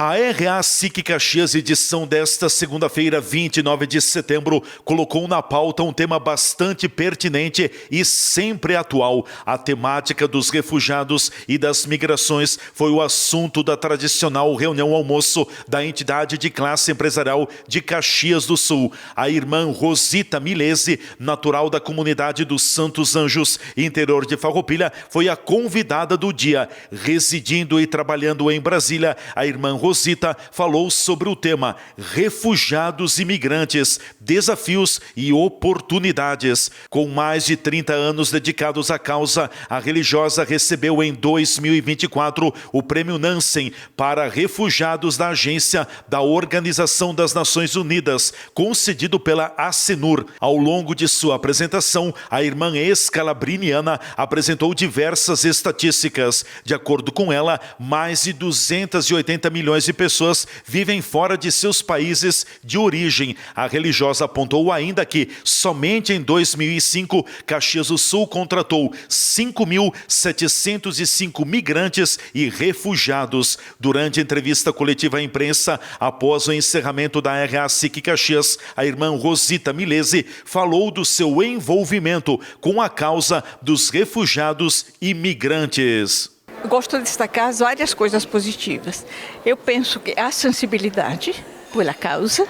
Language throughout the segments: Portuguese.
A RA SIC Caxias, edição desta segunda-feira, 29 de setembro, colocou na pauta um tema bastante pertinente e sempre atual. A temática dos refugiados e das migrações foi o assunto da tradicional reunião almoço da entidade de classe empresarial de Caxias do Sul. A irmã Rosita Milese, natural da comunidade dos Santos Anjos, interior de Farroupilha, foi a convidada do dia. Residindo e trabalhando em Brasília, a irmã Rosita falou sobre o tema Refugiados e Migrantes, Desafios e Oportunidades. Com mais de 30 anos dedicados à causa, a religiosa recebeu em 2024 o Prêmio Nansen para Refugiados da Agência da Organização das Nações Unidas, concedido pela ACNUR. Ao longo de sua apresentação, a irmã escalabriniana apresentou diversas estatísticas. De acordo com ela, mais de 280 milhões de pessoas vivem fora de seus países de origem. A religiosa apontou ainda que, somente em 2005, Caxias do Sul contratou 5.705 migrantes e refugiados. Durante a entrevista coletiva à imprensa, após o encerramento da RA SIC Caxias, a irmã Rosita Milese falou do seu envolvimento com a causa dos refugiados e migrantes. Gosto de destacar várias coisas positivas. Eu penso que há sensibilidade pela causa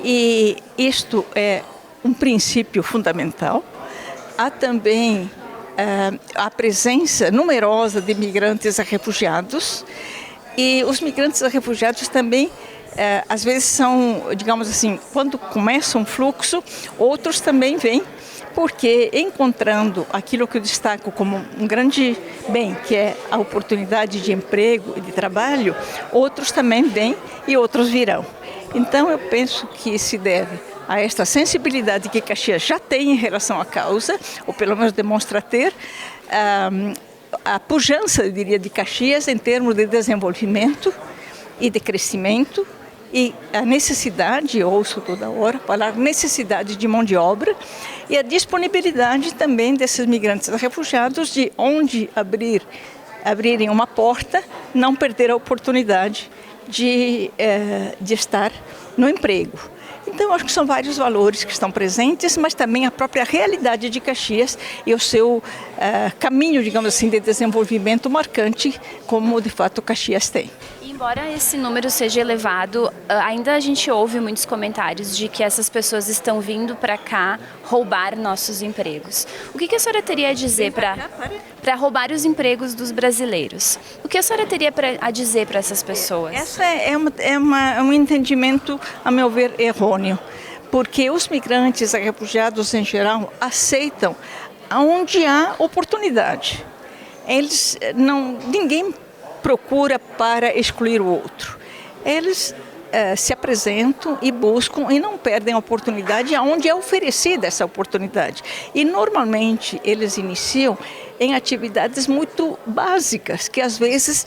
e isto é um princípio fundamental. Há também a presença numerosa de migrantes e refugiados e os migrantes e refugiados também às vezes são, digamos assim, quando começa um fluxo, outros também vêm porque encontrando aquilo que eu destaco como um grande bem, que é a oportunidade de emprego e de trabalho, outros também vêm e outros virão. Então eu penso que se deve a esta sensibilidade que Caxias já tem em relação à causa, ou pelo menos demonstra ter, a pujança, eu diria, de Caxias em termos de desenvolvimento e de crescimento, e a necessidade, eu ouço toda hora falar, necessidade de mão de obra e a disponibilidade também desses migrantes e refugiados de onde abrirem uma porta, não perder a oportunidade de estar no emprego. Então, acho que são vários valores que estão presentes, mas também a própria realidade de Caxias e o seu caminho, digamos assim, de desenvolvimento marcante, como de fato Caxias tem. Embora esse número seja elevado, ainda a gente ouve muitos comentários de que essas pessoas estão vindo para cá roubar nossos empregos. O que a senhora teria a dizer para roubar os empregos dos brasileiros? O que a senhora teria a dizer para essas pessoas? Essa é um entendimento, a meu ver, errôneo, porque os migrantes e refugiados em geral aceitam onde há oportunidade. Ninguém procura para excluir o outro. Eles se apresentam e buscam e não perdem a oportunidade aonde é oferecida essa oportunidade. E normalmente eles iniciam em atividades muito básicas, que às vezes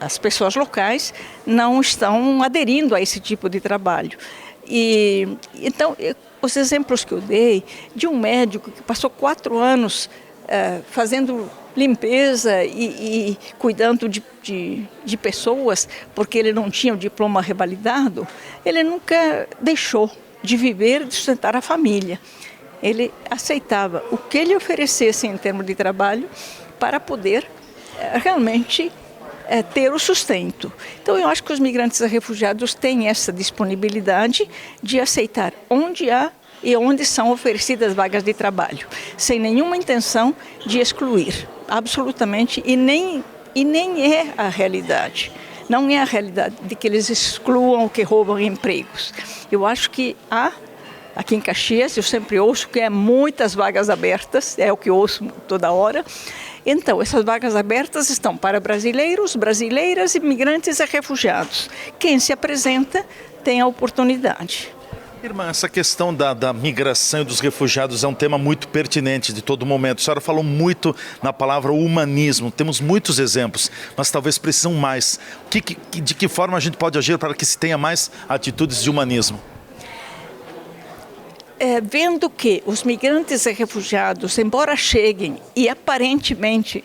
as pessoas locais não estão aderindo a esse tipo de trabalho. Então, os exemplos que eu dei de um médico que passou 4 anos fazendo limpeza e cuidando de pessoas, porque ele não tinha o diploma revalidado, ele nunca deixou de viver, de sustentar a família. Ele aceitava o que ele oferecesse em termos de trabalho para poder realmente ter o sustento. Então eu acho que os migrantes e refugiados têm essa disponibilidade de aceitar onde há e onde são oferecidas vagas de trabalho, sem nenhuma intenção de excluir, absolutamente, e nem é a realidade. Não é a realidade de que eles excluam ou que roubam empregos. Eu acho que aqui em Caxias, eu sempre ouço que há muitas vagas abertas, é o que ouço toda hora. Então, essas vagas abertas estão para brasileiros, brasileiras, imigrantes e refugiados. Quem se apresenta tem a oportunidade. Irmã, essa questão da migração e dos refugiados é um tema muito pertinente de todo momento. A senhora falou muito na palavra humanismo, temos muitos exemplos, mas talvez precisam mais. De que forma a gente pode agir para que se tenha mais atitudes de humanismo? vendo que os migrantes e refugiados, embora cheguem e aparentemente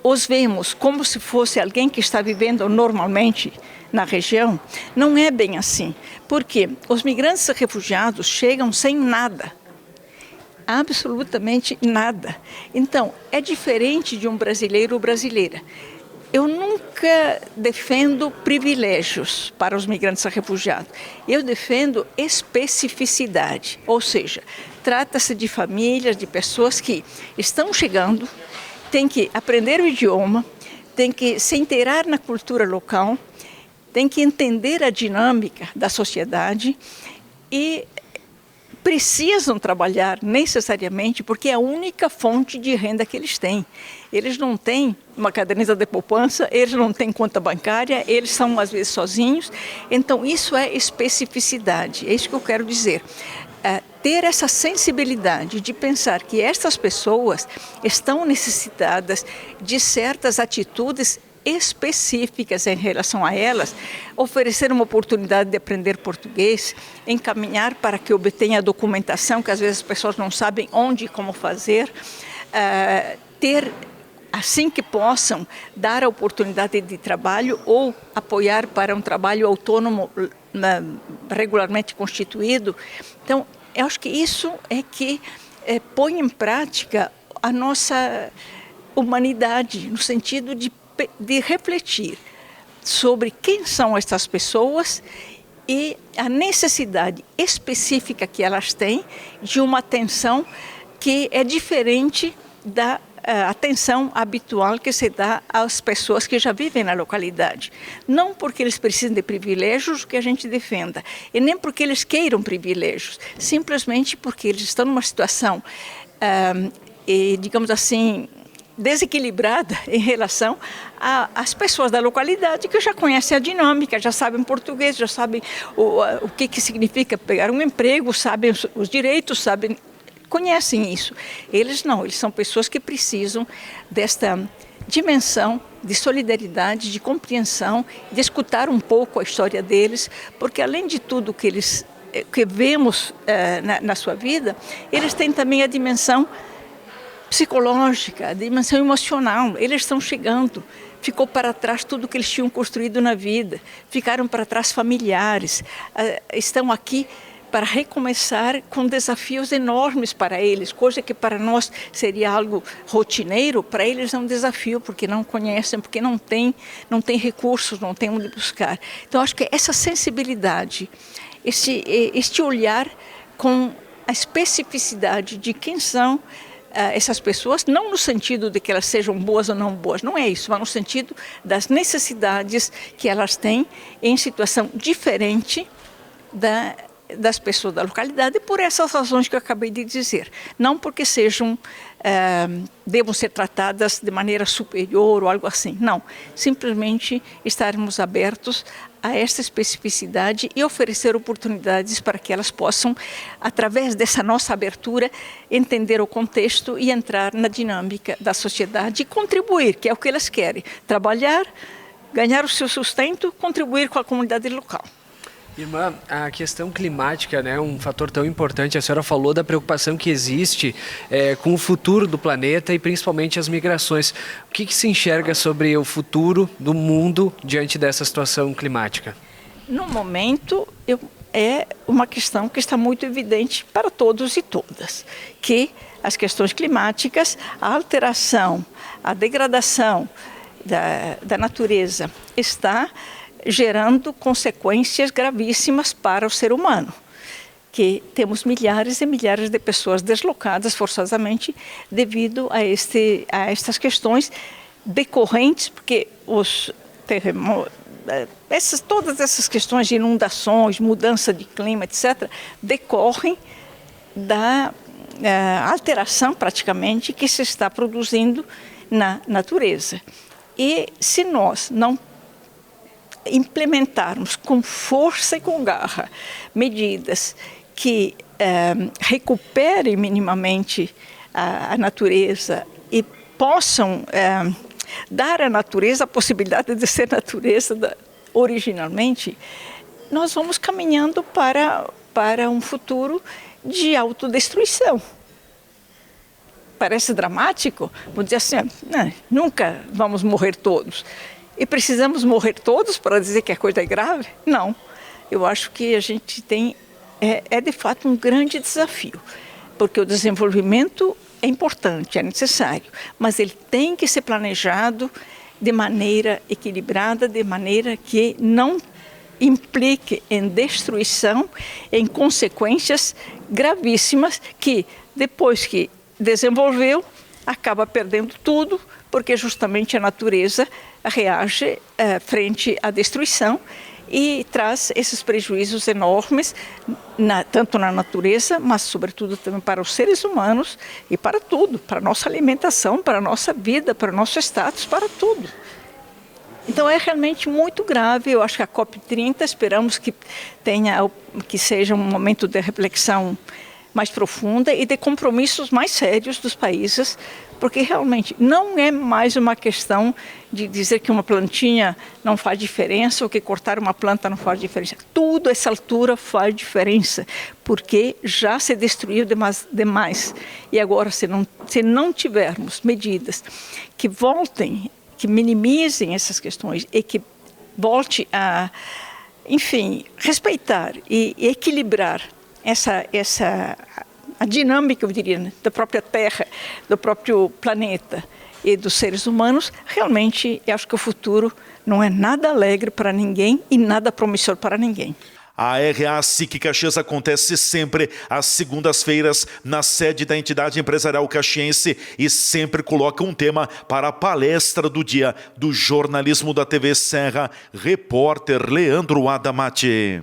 os vemos como se fosse alguém que está vivendo normalmente na região, não é bem assim. Porque os migrantes e refugiados chegam sem nada. Absolutamente nada. Então, é diferente de um brasileiro ou brasileira. Eu nunca defendo privilégios para os migrantes e refugiados. Eu defendo especificidade, ou seja, trata-se de famílias, de pessoas que estão chegando, têm que aprender o idioma, têm que se inteirar na cultura local, têm que entender a dinâmica da sociedade e precisam trabalhar necessariamente porque é a única fonte de renda que eles têm. Eles não têm uma caderneta de poupança, eles não têm conta bancária, eles são às vezes sozinhos. Então isso é especificidade, é isso que eu quero dizer. Ter essa sensibilidade de pensar que estas pessoas estão necessitadas de certas atitudes específicas em relação a elas, oferecer uma oportunidade de aprender português, encaminhar para que obtenha a documentação, que às vezes as pessoas não sabem onde e como fazer, ter, assim que possam, dar a oportunidade de trabalho ou apoiar para um trabalho autônomo regularmente constituído. Então, eu acho que isso é que põe em prática a nossa humanidade, no sentido de refletir sobre quem são essas pessoas e a necessidade específica que elas têm de uma atenção que é diferente da atenção habitual que se dá às pessoas que já vivem na localidade. Não porque eles precisem de privilégios que a gente defenda, e nem porque eles queiram privilégios, simplesmente porque eles estão numa situação, digamos assim, desequilibrada em relação às pessoas da localidade que já conhecem a dinâmica, já sabem português, já sabem o que significa pegar um emprego, sabem os direitos, conhecem isso. Eles não, eles são pessoas que precisam desta dimensão de solidariedade, de compreensão, de escutar um pouco a história deles, porque além de tudo que vemos na sua vida, eles têm também a dimensão psicológica, a dimensão emocional. Eles estão chegando, ficou para trás tudo que eles tinham construído na vida, ficaram para trás familiares, estão aqui para recomeçar com desafios enormes para eles, coisa que para nós seria algo rotineiro, para eles é um desafio, porque não conhecem, porque não tem recursos, não tem onde buscar. Então, acho que essa sensibilidade, este olhar com a especificidade de quem são essas pessoas, não no sentido de que elas sejam boas ou não boas, não é isso, mas no sentido das necessidades que elas têm em situação diferente das pessoas da localidade, por essas razões que eu acabei de dizer. Não porque devam ser tratadas de maneira superior ou algo assim, não. Simplesmente estarmos abertos a esta especificidade e oferecer oportunidades para que elas possam, através dessa nossa abertura, entender o contexto e entrar na dinâmica da sociedade e contribuir, que é o que elas querem, trabalhar, ganhar o seu sustento, contribuir com a comunidade local. Irmã, a questão climática, né, um fator tão importante, a senhora falou da preocupação que existe com o futuro do planeta e principalmente as migrações. O que se enxerga sobre o futuro do mundo diante dessa situação climática? No momento, é uma questão que está muito evidente para todos e todas, que as questões climáticas, a alteração, a degradação da natureza está gerando consequências gravíssimas para o ser humano, que temos milhares e milhares de pessoas deslocadas forçosamente devido a estas questões decorrentes, porque os terremotos, todas essas questões de inundações, mudança de clima, etc., decorrem da alteração praticamente que se está produzindo na natureza. E se nós não implementarmos com força e com garra medidas que recuperem minimamente a natureza e possam dar à natureza a possibilidade de ser natureza originalmente, nós vamos caminhando para para um futuro de autodestruição. Parece dramático, vou dizer assim, nunca vamos morrer todos. E precisamos morrer todos para dizer que a coisa é grave? Não. Eu acho que a gente tem, de fato um grande desafio, porque o desenvolvimento é importante, é necessário, mas ele tem que ser planejado de maneira equilibrada, de maneira que não implique em destruição, em consequências gravíssimas que, depois que desenvolveu, acaba perdendo tudo, porque justamente a natureza reage frente à destruição e traz esses prejuízos enormes, tanto na natureza, mas sobretudo também para os seres humanos e para tudo, para a nossa alimentação, para a nossa vida, para o nosso status, para tudo. Então é realmente muito grave. Eu acho que a COP30, esperamos que seja um momento de reflexão mais profunda e de compromissos mais sérios dos países, porque realmente não é mais uma questão de dizer que uma plantinha não faz diferença ou que cortar uma planta não faz diferença. Tudo a essa altura faz diferença, porque já se destruiu demais. E agora, se não tivermos medidas que voltem, que minimizem essas questões e que volte a, enfim, respeitar e equilibrar a dinâmica, eu diria, né, da própria Terra, do próprio planeta e dos seres humanos, realmente eu acho que o futuro não é nada alegre para ninguém e nada promissor para ninguém. A RA SIC Caxias acontece sempre às segundas-feiras na sede da entidade empresarial caxiense e sempre coloca um tema para a palestra do dia do jornalismo da TV Serra, repórter Leandro Adamati.